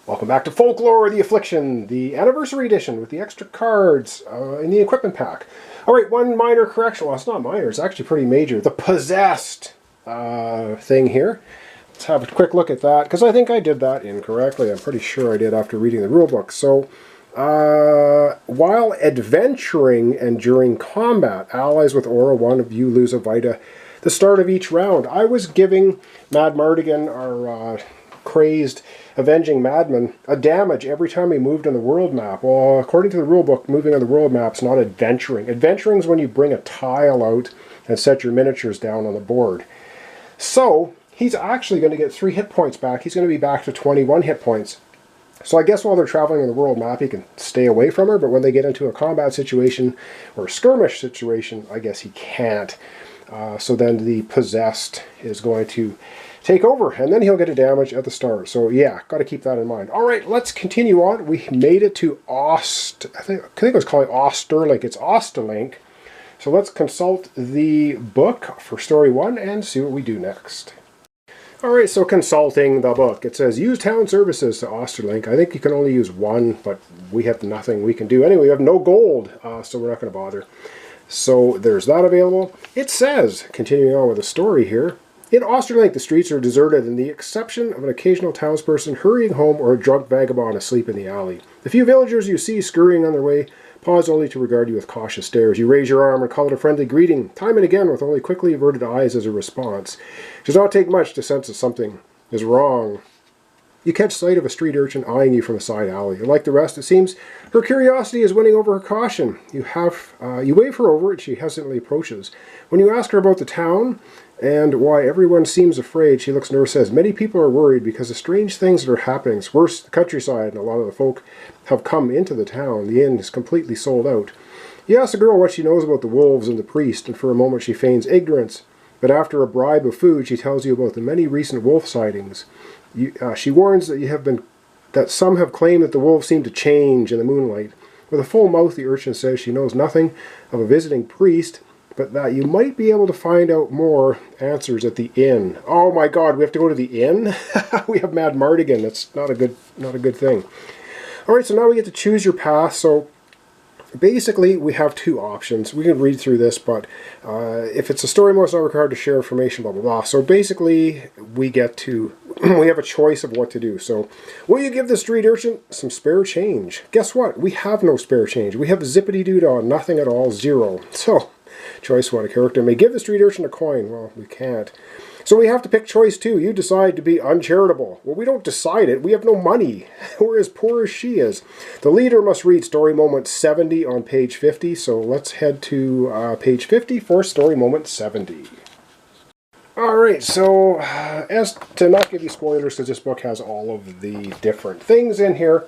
Welcome back to Folklore, the Affliction, the Anniversary Edition with the extra cards in the equipment pack. Alright, one minor correction. Well, it's not minor, it's actually pretty major. The Possessed thing here. Let's have a quick look at that, because I think I did that incorrectly. I'm pretty sure I did after reading the rulebook. So, while adventuring and during combat, allies with aura, one of you lose a vita the start of each round. I was giving Madmartigan, our crazed avenging madman, a damage every time he moved on the world map. Well, according to the rulebook, moving on the world map's not adventuring. Adventuring is when you bring a tile out and set your miniatures down on the board. So, he's actually going to get 3 hit points back. He's going to be back to 21 hit points. So I guess while they're traveling on the world map, he can stay away from her, but when they get into a combat situation or a skirmish situation, I guess he can't. So then the Possessed is going to take over, and then he'll get a damage at the start. So yeah, got to keep that in mind. Alright, let's continue on. We made it to I think I was calling Ostelink. It's Ostelink. So let's consult the book for story 1 and see what we do next. Alright, so consulting the book. It says, use town services to Ostelink. I think you can only use 1, but we have nothing we can do. Anyway, we have no gold, so we're not going to bother. So there's that available. It says, continuing on with the story here, in Ostelink, the streets are deserted, and the exception of an occasional townsperson hurrying home or a drunk vagabond asleep in the alley. The few villagers you see scurrying on their way pause only to regard you with cautious stares. You raise your arm and call it a friendly greeting, time and again with only quickly averted eyes as a response. It does not take much to sense that something is wrong. You catch sight of a street urchin eyeing you from a side alley. Like the rest, it seems her curiosity is winning over her caution. You wave her over and she hesitantly approaches. When you ask her about the town and why everyone seems afraid, she looks nervous, says, many people are worried because of strange things that are happening. It's worse, the countryside, and a lot of the folk have come into the town. The inn is completely sold out. You ask the girl what she knows about the wolves and the priest, and for a moment she feigns ignorance. But after a bribe of food, she tells you about the many recent wolf sightings. She warns that some have claimed that the wolves seem to change in the moonlight. With a full mouth, the urchin says she knows nothing of a visiting priest, but that you might be able to find out more answers at the inn. Oh my God, we have to go to the inn? We have Madmartigan. That's not a good thing. All right, so now we get to choose your path. So basically, we have 2 options. We can read through this, but if it's a story mode, it's not required to share information, blah, blah, blah. So basically, we have a choice of what to do. So, will you give the street urchin some spare change? Guess what? We have no spare change. We have zippity-doo-dah, nothing at all, 0. So, choice 1, a character may give the street urchin a coin. Well, we can't. So we have to pick choice 2. You decide to be uncharitable. Well, we don't decide it. We have no money. We're as poor as she is. The leader must read story moment 70 on page 50. So let's head to page 50 for story moment 70. Alright, so as to not give you spoilers, because this book has all of the different things in here,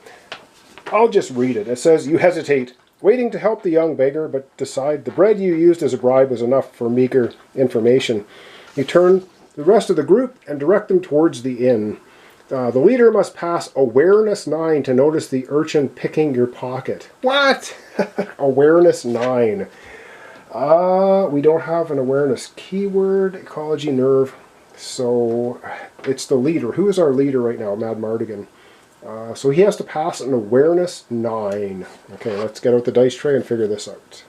I'll just read it. It says, you hesitate, waiting to help the young beggar, but decide the bread you used as a bribe was enough for meager information. You turn the rest of the group and direct them towards the inn. The leader must pass Awareness 9 to notice the urchin picking your pocket. What? Awareness 9. We don't have an awareness keyword, ecology, nerve, so it's the leader. Who is our leader right now? Madmartigan. So he has to pass an Awareness 9. Okay, let's get out the dice tray and figure this out.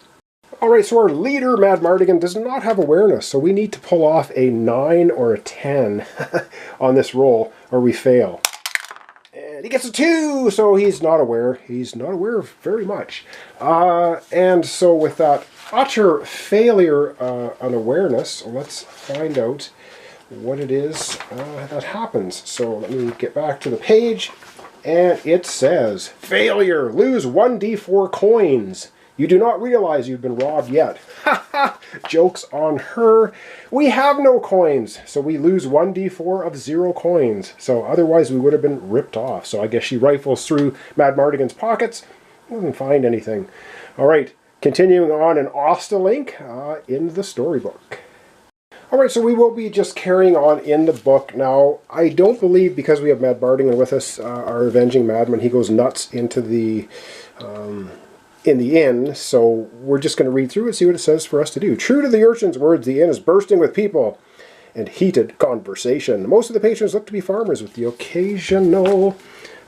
Alright, so our leader, Madmartigan, does not have awareness, so we need to pull off a 9 or a 10 on this roll, or we fail. And he gets a 2, so he's not aware. He's not aware of very much. And so with that utter failure on awareness, let's find out what it is that happens. So let me get back to the page, and it says, failure, lose 1d4 coins. You do not realize you've been robbed yet. Ha ha! Joke's on her. We have no coins, so we lose 1d4 of 0 coins. So otherwise we would have been ripped off. So I guess she rifles through Madmartigan's pockets, doesn't find anything. Alright, continuing on in Ostelink in the storybook. Alright, so we will be just carrying on in the book. Now, I don't believe, because we have Madmartigan with us, our avenging madman, he goes nuts into the in the inn, so we're just going to read through and see what it says for us to do. True to the urchin's words, the inn is bursting with people and heated conversation. Most of the patrons look to be farmers, with the occasional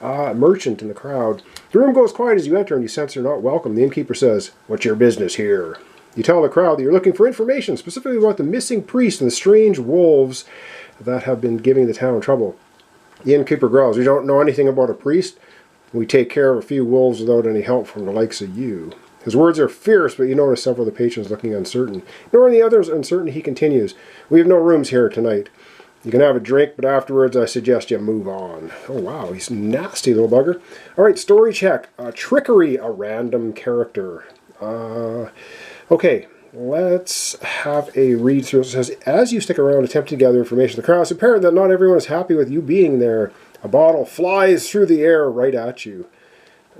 merchant in the crowd. The room goes quiet as you enter and you sense you're not welcome. The innkeeper says, "What's your business here?" You tell the crowd that you're looking for information, specifically about the missing priest and the strange wolves that have been giving the town trouble. The innkeeper growls, "You don't know anything about a priest? We take care of a few wolves without any help from the likes of you." His words are fierce, but you notice several of the patrons looking uncertain. Nor the others uncertain, he continues, "We have no rooms here tonight. You can have a drink, but afterwards I suggest you move on." Oh wow, he's a nasty little bugger. Alright, story check. Trickery, a random character. Okay, let's have a read through. It says, as you stick around attempting to gather information from the crowd, it's apparent that not everyone is happy with you being there. A bottle flies through the air right at you.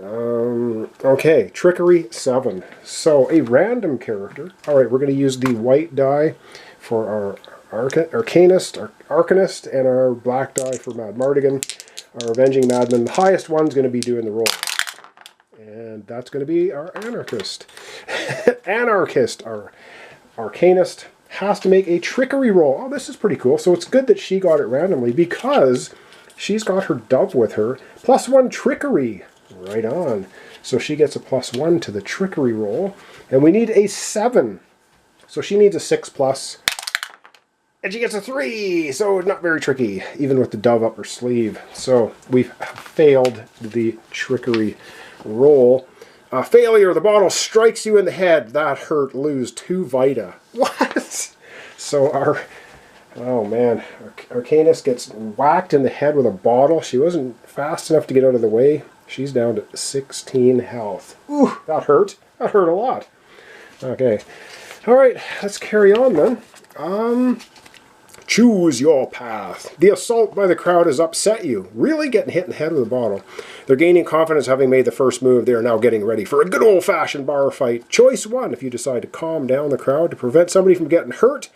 Okay, Trickery 7. So, a random character. Alright, we're going to use the white die for our Arcanist, and our black die for Mad Mardigan. Our Avenging Madman. The highest one's going to be doing the roll. And that's going to be our Anarchist. Our Arcanist has to make a Trickery roll. Oh, this is pretty cool. So it's good that she got it randomly because she's got her dove with her. +1 Trickery. Right on. So she gets a +1 to the Trickery roll. And we need a 7. So she needs a 6+. And she gets a 3. So not very tricky, even with the dove up her sleeve. So we've failed the Trickery roll. Failure. The bottle strikes you in the head. That hurt. Lose 2 Vita. What? So our... Oh man, Arcanist gets whacked in the head with a bottle. She wasn't fast enough to get out of the way. She's down to 16 health. Ooh, that hurt. That hurt a lot. Okay. Alright, let's carry on then. Choose your path. The assault by the crowd has upset you. Really getting hit in the head with a bottle. They're gaining confidence having made the first move. They are now getting ready for a good old-fashioned bar fight. Choice 1, if you decide to calm down the crowd to prevent somebody from getting hurt.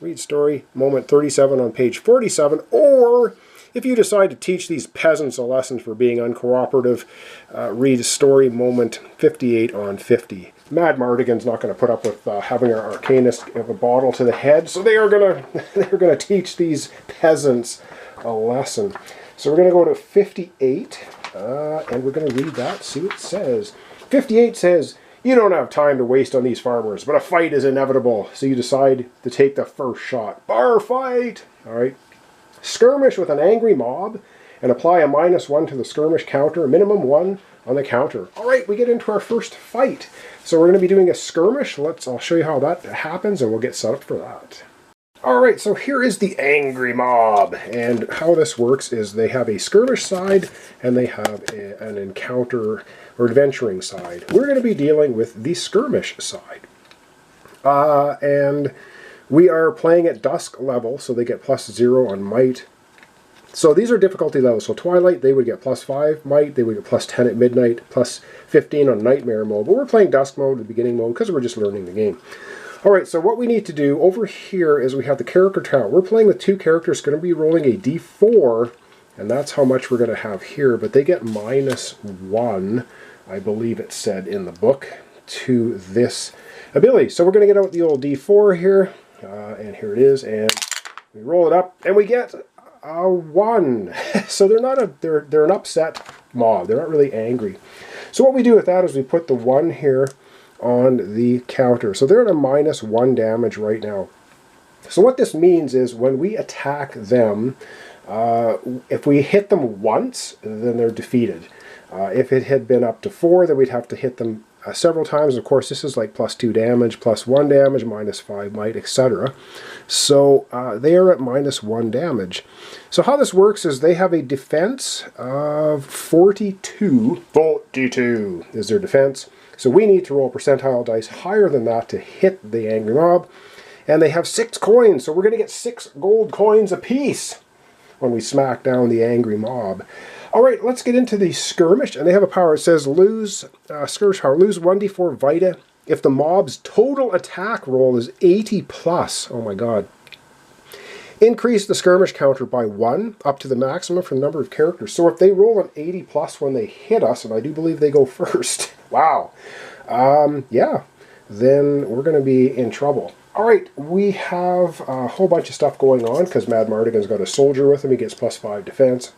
Read story moment 37 on page 47. Or if you decide to teach these peasants a lesson for being uncooperative, read story moment 58 on 50. Mad Mardigan's not going to put up with having our Arcanist give a bottle to the head, so they're gonna teach these peasants a lesson. So we're going to go to 58, and we're going to read that, see what it says. 58 says, "You don't have time to waste on these farmers, but a fight is inevitable, so you decide to take the first shot. Bar fight!" Alright. Skirmish with an angry mob, and apply a -1 to the skirmish counter, minimum 1 on the counter. Alright, we get into our first fight. So we're going to be doing a skirmish. I'll show you how that happens, and we'll get set up for that. Alright, so here is the angry mob, and how this works is they have a skirmish side, and they have an encounter or adventuring side. We're going to be dealing with the skirmish side. And we are playing at dusk level, so they get +0 on might. So these are difficulty levels. So Twilight, they would get +5 might, they would get +10 at midnight, +15 on nightmare mode. But we're playing dusk mode, the beginning mode, because we're just learning the game. Alright, so what we need to do over here is we have the character tower. We're playing with 2 characters, going to be rolling a d4, and that's how much we're going to have here. But they get -1, I believe it said in the book, to this ability. So we're going to get out the old d4 here, and here it is, and we roll it up, and we get a 1. So they're an upset mob. They're not really angry. So what we do with that is we put the 1 here on the counter. So they're at a -1 damage right now. So what this means is when we attack them, if we hit them once, then they're defeated. If it had been up to 4, then we'd have to hit them several times. Of course, this is like +2 damage, +1 damage, -5 might, etc. So they are at -1 damage. So how this works is they have a defense of 42. 42 is their defense. So we need to roll percentile dice higher than that to hit the angry mob. And they have 6 coins, so we're going to get 6 gold coins apiece when we smack down the angry mob. Alright, let's get into the skirmish. And they have a power. It says lose, skirmish power, lose 1d4 Vita if the mob's total attack roll is 80+. Oh my god. Increase the skirmish counter by 1 up to the maximum for the number of characters. So if they roll an 80+ when they hit us, and I do believe they go first. Wow. Yeah. Then we're going to be in trouble. Alright, we have a whole bunch of stuff going on because Mad Mardigan's got a soldier with him. He gets +5 defense,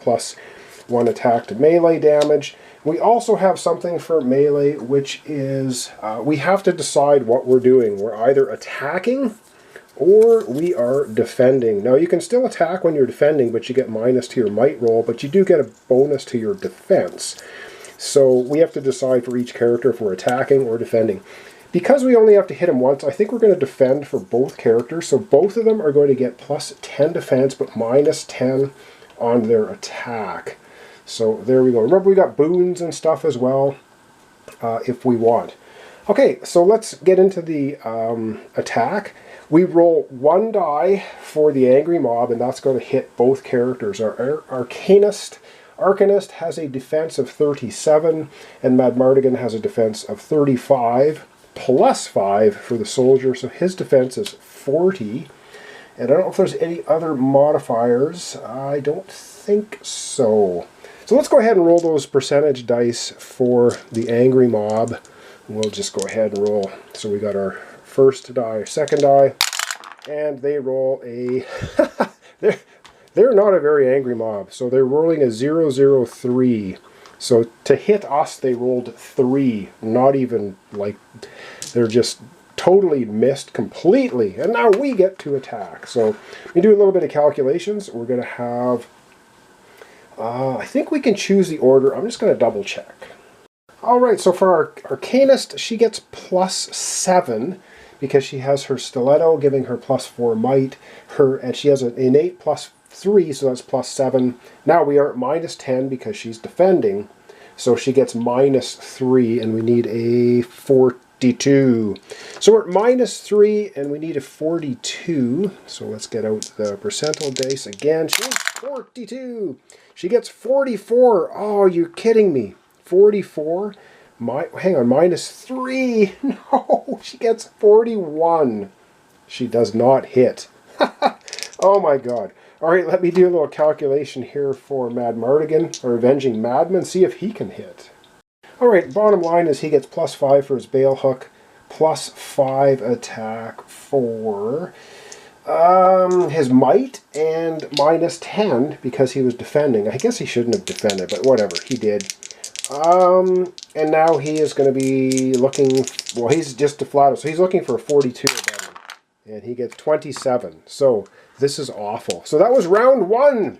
1 attack to melee damage. We also have something for melee, which is we have to decide what we're doing. We're either attacking or we are defending. Now, you can still attack when you're defending, but you get minus to your might roll, but you do get a bonus to your defense. So we have to decide for each character if we're attacking or defending. Because we only have to hit him once, I think we're going to defend for both characters. So both of them are going to get plus 10 defense, but minus 10 on their attack. So there we go. Remember, we got boons and stuff as well, if we want. Okay, so let's get into the attack. We roll 1 die for the angry mob, and that's going to hit both characters. Our Arcanist has a defense of 37, and Madmartigan has a defense of 35, plus 5 for the soldier, so his defense is 40. And I don't know if there's any other modifiers. I don't think so. So let's go ahead and roll those percentage dice for the angry mob. We'll just go ahead and roll. So we got our first die, second die, and they roll a... they're not a very angry mob, so they're rolling a 003. So to hit us, they rolled 3. Not even, like, they're just totally missed completely. And now we get to attack. So we do a little bit of calculations. We're going to have... I think we can choose the order. I'm just going to double check. Alright, so for our Arcanist, she gets plus 7 because she has her stiletto giving her plus 4 might. And she has an innate plus 3, so that's plus 7. Now we are at minus 10 because she's defending. So she gets minus 3 and we need a 42. So we're at minus 3 and we need a 42. So let's get out the percentile dice again. She has 42. She gets 44. Oh, you're kidding me. 44? Hang on, minus 3. No, she gets 41. She does not hit. Oh my god. Alright, let me do a little calculation here for Madmartigan, or Avenging Madman, see if he can hit. Alright, bottom line is he gets plus 5 for his Bale Hook, plus 5 attack for his might, and minus 10 because he was defending. I guess he shouldn't have defended, but whatever, he did. And now he is going to be looking, well, he's just deflated, so he's looking for a 42 or better. And he gets 27. So this is awful. So that was round 1.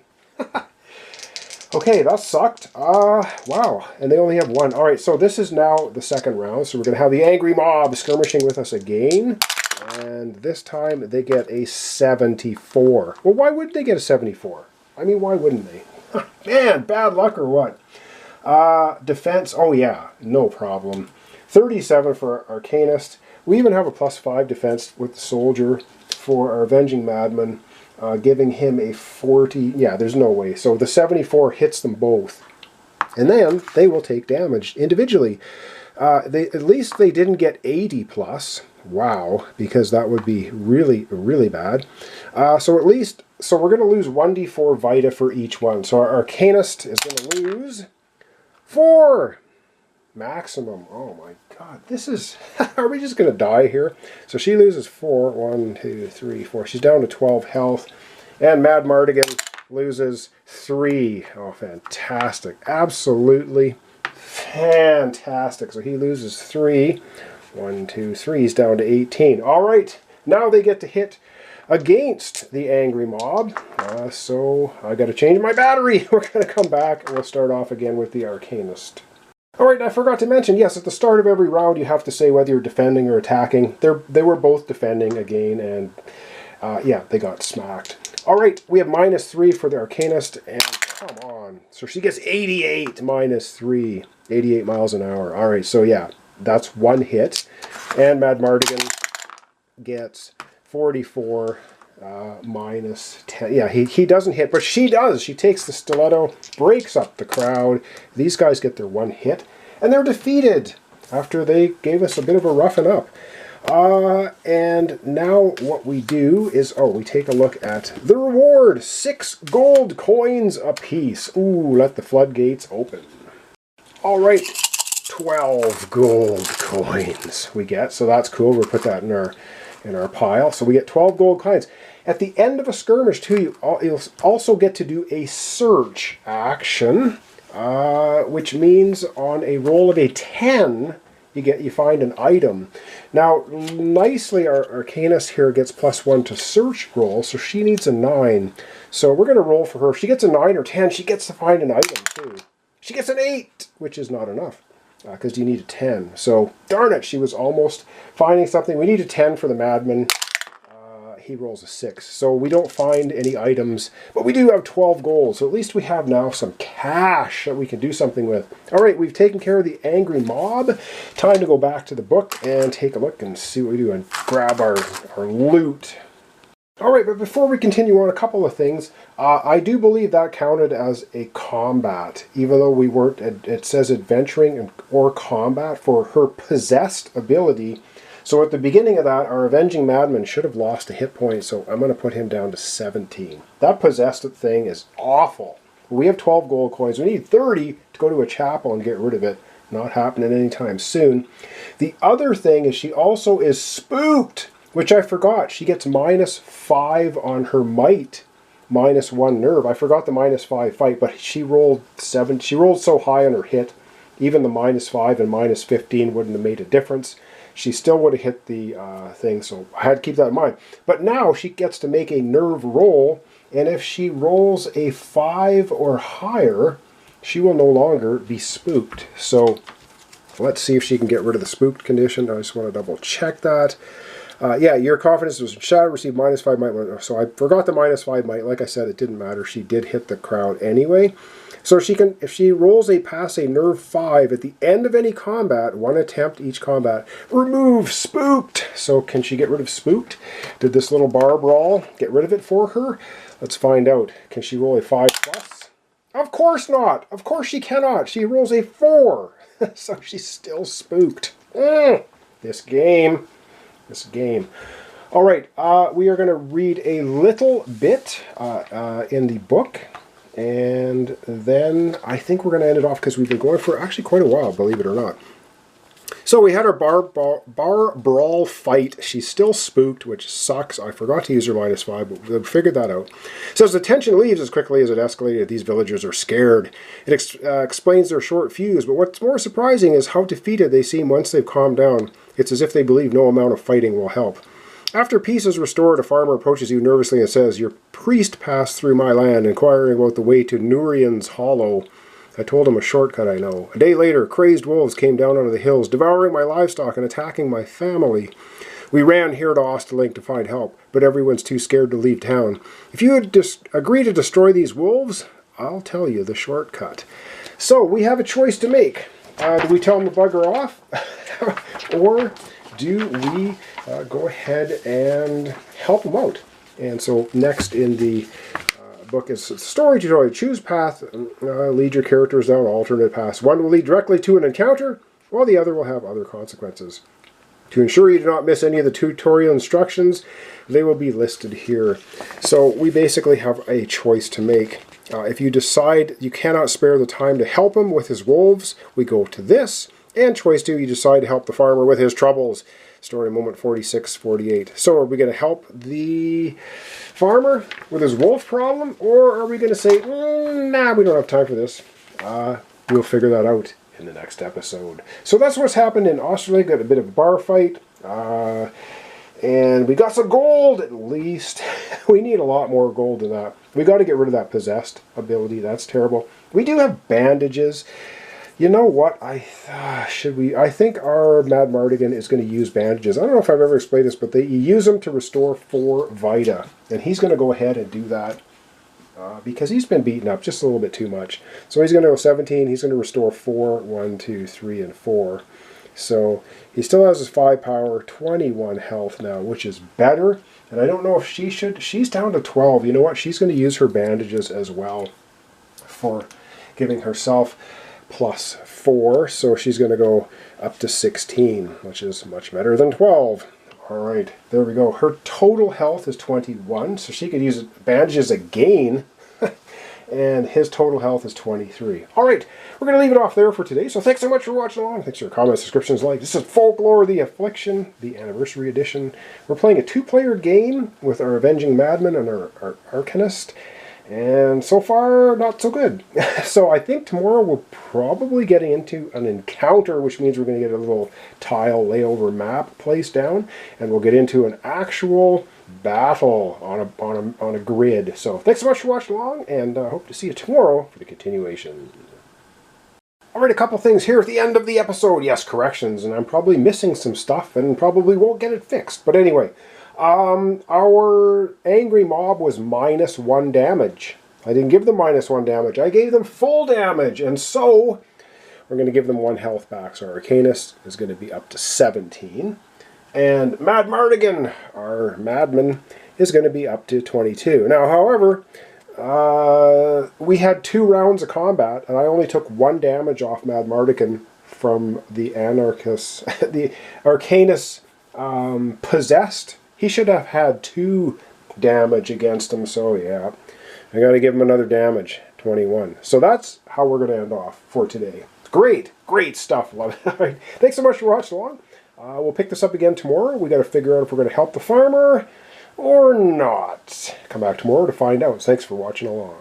Okay, that sucked. Wow. And they only have 1. Alright, so this is now the second round. So we're going to have the angry mob skirmishing with us again. And this time they get a 74. Well, why would they get a 74? I mean, why wouldn't they? Man, bad luck or what? Defense, oh yeah, no problem. 37 for our Arcanist. We even have a plus 5 defense with the soldier for our Avenging Madman, giving him a 40. Yeah, there's no way. So the 74 hits them both. And then they will take damage individually. At least they didn't get 80 plus. Wow, because that would be really, really bad. So we're going to lose 1d4 Vita for each one. So our Arcanist is going to lose 4 maximum. Oh my god, this is... Are we just going to die here? So she loses 4. 1, 2, 3, 4. She's down to 12 health. And Madmartigan loses 3. Oh, fantastic. Absolutely fantastic. So he loses 3. 1, 2, 3. He's down to 18. Alright, now they get to hit against the angry mob. So I got to change my battery. We're going to come back and we'll start off again with the Arcanist. Alright, I forgot to mention, yes, at the start of every round you have to say whether you're defending or attacking. They were both defending again, and yeah, they got smacked. Alright, we have minus 3 for the Arcanist, and come on. So she gets 88 minus 3. 88 miles an hour. Alright, so yeah, that's 1 hit. And Madmartigan gets 44 minus 10. Yeah, he doesn't hit, but she does. She takes the stiletto, breaks up the crowd. These guys get their 1 hit, and they're defeated after they gave us a bit of a roughing up. And now what we do is, we take a look at the reward. 6 gold coins apiece. Ooh, let the floodgates open. Alright, 12 gold coins we get, so that's cool. We'll put that in in our pile. So we get 12 gold coins. At the end of a skirmish, too, you'll also get to do a search action, which means on a roll of a 10, you find an item. Now, nicely, our Arcanist here gets +1 to search roll, so she needs a 9. So we're going to roll for her. If she gets a 9 or 10, she gets to find an item, too. She gets an 8, which is not enough, because you need a 10. So, darn it, she was almost finding something. We need a 10 for the Madman. He rolls a 6. So we don't find any items, but we do have 12 gold. So at least we have now some cash that we can do something with. All right, we've taken care of the angry mob. Time to go back to the book and take a look and see what we do and grab our loot. All right, but before we continue on, a couple of things. I do believe that counted as a combat, even though we weren't, it says adventuring or combat for her possessed ability. So at the beginning of that, our Avenging Madman should have lost a hit point, so I'm going to put him down to 17. That possessed thing is awful. We have 12 gold coins. We need 30 to go to a chapel and get rid of it. Not happening anytime soon. The other thing is she also is spooked, which I forgot. She gets -5 on her might, -1 nerve. I forgot the -5 fight, but she rolled 7. She rolled so high on her hit, even the -5 and -15 wouldn't have made a difference. She still would have hit the thing, so I had to keep that in mind. But now she gets to make a nerve roll, and if she rolls a 5 or higher, she will no longer be spooked. So let's see if she can get rid of the spooked condition. I just want to double check that. Yeah, your confidence was shattered, received -5 might. So I forgot the -5 might. Like I said, it didn't matter. She did hit the crowd anyway. So she can, if she rolls past a nerve 5 at the end of any combat, 1 attempt each combat, remove spooked. So can she get rid of spooked? Did this little bar brawl get rid of it for her? Let's find out. Can she roll a 5+? Of course not. Of course she cannot. She rolls a 4. So she's still spooked. This game. This game. All right, we are going to read a little bit in the book. And then I think we're going to end it off because we've been going for actually quite a while, believe it or not. So we had our bar brawl fight. She's still spooked, which sucks. I forgot to use her -5, but we figured that out. It says the tension leaves as quickly as it escalated. These villagers are scared. It explains their short fuse, but what's more surprising is how defeated they seem once they've calmed down. It's as if they believe no amount of fighting will help. After peace is restored, a farmer approaches you nervously and says, "Your priest passed through my land, inquiring about the way to Nurian's Hollow. I told him a shortcut I know. A day later, crazed wolves came down out of the hills, devouring my livestock and attacking my family. We ran here to Ostelink to find help, but everyone's too scared to leave town. If you would agree to destroy these wolves, I'll tell you the shortcut." So we have a choice to make. Do we tell them to bugger off? Or do we go ahead and help them out? And so next in the book is a story tutorial. Choose path, lead your characters down alternate paths. One will lead directly to an encounter, while the other will have other consequences. To ensure you do not miss any of the tutorial instructions, they will be listed here. So we basically have a choice to make. If you decide you cannot spare the time to help him with his wolves, we go to this. And choice 2, you decide to help the farmer with his troubles. Story moment 46-48. So are we going to help the farmer with his wolf problem? Or are we going to say, nah, we don't have time for this. We'll figure that out in the next episode. So that's what's happened in Australia. Got a bit of a bar fight. And we got some gold at least. We need a lot more gold than that. We got to get rid of that possessed ability. That's terrible. We do have bandages. You know what? I think our Mad Mardigan is going to use bandages. I don't know if I've ever explained this, but you use them to restore 4 Vita. And he's going to go ahead and do that because he's been beaten up just a little bit too much. So he's going to go 17. He's going to restore 4, 1, 2, 3, and 4. So he still has his 5 power, 21 health now, which is better. And I don't know if she should. She's down to 12. You know what? She's going to use her bandages as well for giving herself +4, so she's going to go up to 16, which is much better than 12. All right, there we go. Her total health is 21, so she could use bandages again and his total health is 23. All right, we're going to leave it off there for today. So thanks so much for watching along. Thanks for your comments, subscriptions, likes. This is Folklore, the Affliction, the Anniversary Edition. We're playing a 2-player game with our Avenging Madman and our Arcanist. And so far, not so good. So I think tomorrow we'll probably getting into an encounter, which means we're going to get a little tile layover map placed down, and we'll get into an actual battle on a grid. So thanks so much for watching along, and hope to see you tomorrow for the continuation. Alright, a couple things here at the end of the episode. Yes, corrections, and I'm probably missing some stuff and probably won't get it fixed. But anyway, our angry mob was -1 damage. I didn't give them -1 damage. I gave them full damage, and so we're going to give them 1 health back. So our Arcanist is going to be up to 17. And Mad Mardigan, our Madman, is going to be up to 22. Now, however, we had 2 rounds of combat, and I only took 1 damage off Mad Mardigan from the Anarchist, the Arcanist possessed. He should have had 2 damage against him, so yeah, I got to give him another damage, 21. So that's how we're going to end off for today. Great, great stuff. Love it. All right. Thanks so much for watching along. We'll pick this up again tomorrow. We got to figure out if we're going to help the farmer or not. Come back tomorrow to find out. Thanks for watching along.